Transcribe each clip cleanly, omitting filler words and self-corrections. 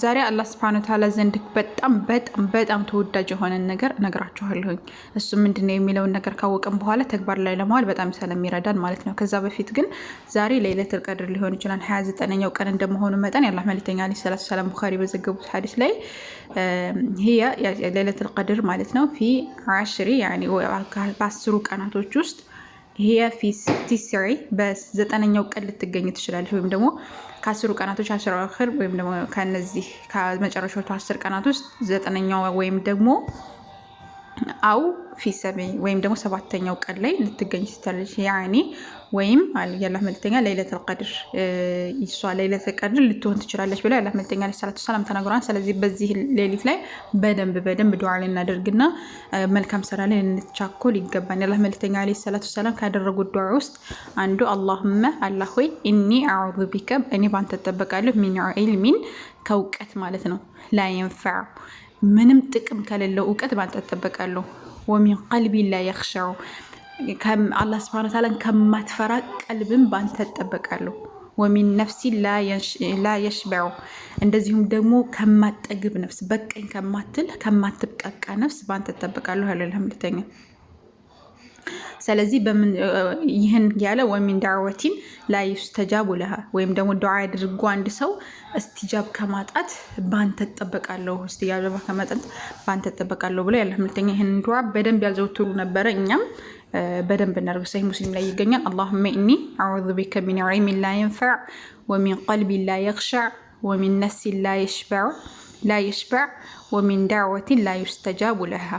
ዛሬ አላህ Subhanahu Wa Ta'ala ዘንድ በጣም ተወዳጅ የሆነ ነገር እነግራችኋለሁ። እሱ ምንድነው የሚለውን ነገር ካወቀን በኋላ ተግባር ላይ ለማዋል በጣም ስለሚረዳን ማለት ነው። ከዛ በፊት ግን ዛሬ ለይለቱል ቀድር ሊሆን ይችላል 29ኛው ቀን እንደመሆኑ መጠን የአላህ መልእክተኛ አለይሂ ሰላቱ ሰላም ቡኻሪ በዘገቡት ሐዲስ ላይ هي ለይለቱል ቀድር ማለት ነው في 10 يعني በ10 ቀናቶች ውስጥ هي في 9 በ9ኛው ቀን ልትገኝ ትችላለች ወይም ደግሞ ከ10 ቀናቶች 10 አخر ወይም ደግሞ ከነዚህ ከመጨረሻዎቹ 10 ቀናት ውስጥ 9ኛው ወይም ደግሞ አው في 7 ወይም ደግሞ 7ኛው ቀን ላይ ልትገኝ ትችላለች يعني ወይም የአላህ መልእክተኛ ለይለቱል ቀድር ይሷ ለይለቱል ቀድር ልትሆን ትችላለች ብለው የአላህ መልእክተኛ ሰለላሁ ዐለይሂ ወሰለም ተናግረዋል። ስለዚህ በዚህ ሌሊት ላይ በደንብ ዱዓ ልናደርግና መልካም ስራ ላይ እንቻኮል ይገባል። የአላህ መልእክተኛ ሰለላሁ ዐለይሂ ወሰለም ካደረጉት ዱዓ ውስጥ አንዱ አላሁመ አላህ ሆይ ኢኒ አዑዙ ቢከ እኔ ባንተ ተጠበቃለሁ ሚን ዒልሚን ከውቀት ማለት ነው ላ ينفع ምንም ጥቅም ከሌለው እውቀት ባንተ ተጠበቃለሁ ወሚን ቀልቢ ላ يخشع አላህ Subhanahu Wa Ta'ala ከማትፈራ ቀልብም ባንተ ተጠበቃለሁ ወሚን ነፍሲ ላ يشبع እንደዚሁም ደግሞ ከማጠግብ ነፍስ በቀኝ ከማትል ከማትብቃቃ ነፍስ ባንተ ተጠበቃለሁ አልሐምዱሊላህ። ስለዚህ በምን ይህን ያለ ወሚን ዳዕወቲን ላ ይስተጃቡ ለሃ ወይም ደግሞ ዱዓ ያድርጉ አንድ ሰው እስቲጃብ ከማጣት ባንተ ተጠበቃለሁ እስቲጃብ ከማጣት ባንተ ተጠበቃለሁ ብለው ያላህ መልእክተኛ ይህን ዱዓ በደንብ ያዘውትሩ ነበር። እኛም በደንብ እናደርግ። ሰሂህ ሙስሊም ላይ ይገኛል። አላሁመ ኢኒ አዑዙ ቢከ ሚን ዒልሚን ላ ينفع ወሚን ቀልቢን ላ يخشع ወሚን ነፍሲን ላ يشبع ወሚን ዳዕወቲን ላ ይስተጃቡ ለሃ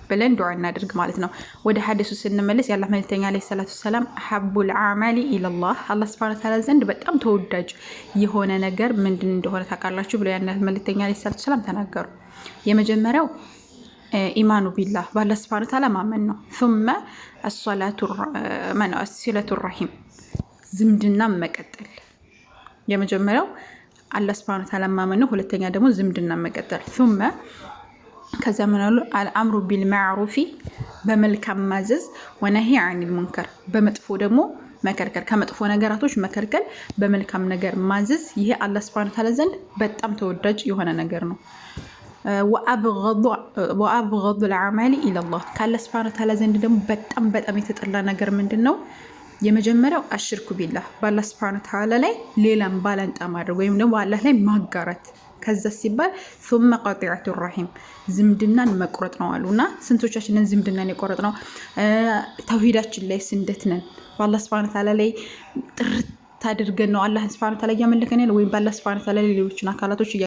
ብለን ዱዓ እናድርግ ማለት ነው። ወደ ሐዲሱ ስንመለስ የአላህ መልእክተኛ አለይሂ ሰላቱ ሰላም ሐቡል አዕማሊ ኢለላህ አላህ Subhanahu Wa Ta'ala ዘንድ በጣም ተወዳጅ የሆነ ነገር ምንድን እንደሆነ ታውቃላችሁ ብለው የአላህ መልእክተኛ አለይሂ ሰላቱ ሰላም ተናገሩ። የመጀመሪያው ኢማኑ ቢላህ በአላህ Subhanahu Wa Ta'ala ማመን ነው። ثم الصلة الرحيم ዝምድና መቀጠል። የመጀመሪያው አላህ Subhanahu Wa Ta'ala ማመን ነው። ሁለተኛ ደግሞ ዝምድና መቀጠል። ثم ከዛ ምናሉ አልአምሩ ቢልማዕሩፊ በመልካም ማዘዝ ወነሂ አኒል ሙንከር በመጥፎ ደግሞ መከልከል ከመጥፎ ነገራቶች መከልከል በመልካም ነገር ማዘዝ ይሄ አላህ Subhanahu Wa Ta'ala ዘንድ በጣም ተወዳጅ የሆነ ነገር ነው። ወአብገዱ الأعمال إلى الله ከአላህ Subhanahu Wa Ta'ala ዘንድ ደግሞ በጣም የተጠላ ነገር ምንድነው? የመጀመሪያው አሽርኩ ቢላህ በአላህ Subhanahu Wa Ta'ala ላይ ሌላም ባላንጣ ማድረግ ወይም ደግሞ አላህ ላይ ማጋራት። ከዛ ሲባል ثم قطيعة الرحم ዝምድናን መቁረጥ ነው አሉና ስንቶቻችንን ዝምድናን የቆረጥ ነው? ተውሂዳችን ላይ ስንደት ነን። በአላህ Subhanahu Wa Ta'ala ላይ ጥርት አድርገን ነው አላህ Subhanahu Wa Ta'ala ያመለከን ያለው ወይም በአላህ Subhanahu Wa Ta'ala ሌሎችን አካላቶች